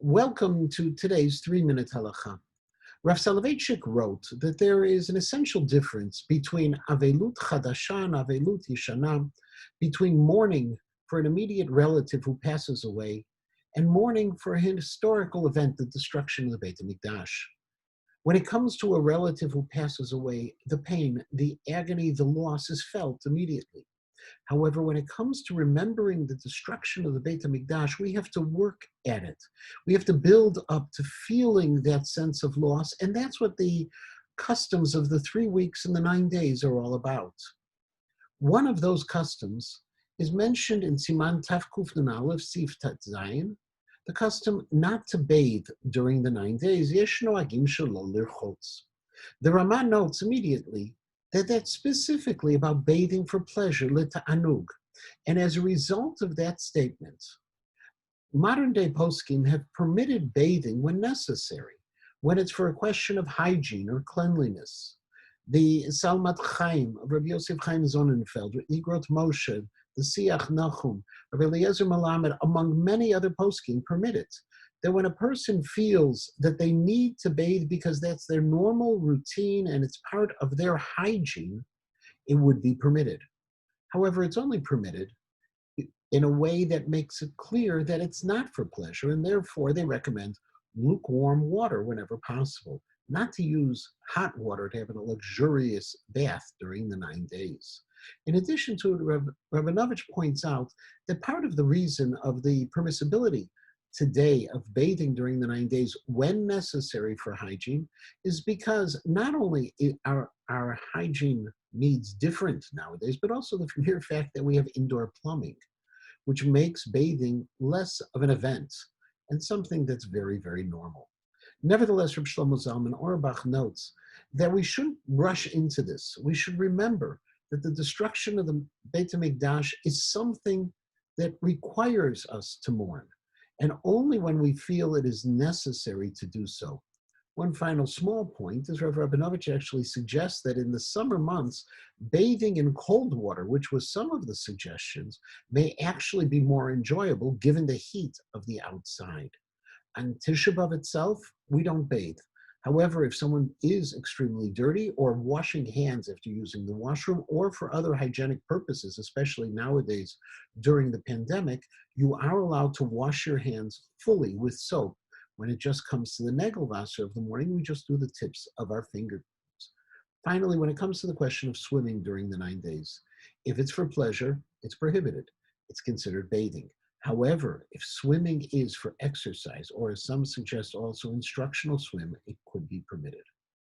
Welcome to today's 3-minute halacha. Rav Soloveitchik wrote that there is an essential difference between avelut chadasha and avelut yishana, between mourning for an immediate relative who passes away and mourning for a historical event, the destruction of the Beit HaMikdash. When it comes to a relative who passes away, the pain, the agony, the loss is felt immediately. However, when it comes to remembering the destruction of the Beit HaMikdash, we have to work at it. We have to build up to feeling that sense of loss, and that's what the customs of the 3 weeks and the 9 days are all about. One of those customs is mentioned in Siman Tafkuf Nun Aleph Sif Tat Zayin, the custom not to bathe during the 9 days. Yesh noagim shelo lirchotz. The Rama notes immediately that that's specifically about bathing for pleasure, lita'anug. And as a result of that statement, modern-day poskim have permitted bathing when necessary, when it's for a question of hygiene or cleanliness. The Salmat Chaim of Rabbi Yosef Chaim Sonnenfeld, Igrot Moshe, the Siach Nachum, of Eliezer Malamed, among many other poskim, permit it. That when a person feels that they need to bathe because that's their normal routine and it's part of their hygiene, it would be permitted. However, it's only permitted in a way that makes it clear that it's not for pleasure, and therefore they recommend lukewarm water whenever possible, not to use hot water to have a luxurious bath during the 9 days. In addition to it, Rabinovich points out that part of the reason of the permissibility today of bathing during the 9 days when necessary for hygiene is because not only are our hygiene needs different nowadays, but also the mere fact that we have indoor plumbing, which makes bathing less of an event and something that's very, very normal. Nevertheless, Reb Shlomo Zalman Auerbach notes that we shouldn't rush into this. We should remember that the destruction of the Beit HaMikdash is something that requires us to mourn, and only when we feel it is necessary to do so. One final small point is Rav Rabinovich actually suggests that in the summer months, bathing in cold water, which was some of the suggestions, may actually be more enjoyable given the heat of the outside. On Tisha B'Av itself, we don't bathe. However, if someone is extremely dirty or washing hands after using the washroom or for other hygienic purposes, especially nowadays during the pandemic, you are allowed to wash your hands fully with soap. When it just comes to the Negelwasser of the morning, we just do the tips of our fingertips. Finally, when it comes to the question of swimming during the 9 days, if it's for pleasure, it's prohibited. It's considered bathing. However, if swimming is for exercise, or as some suggest also instructional swim, it could be permitted.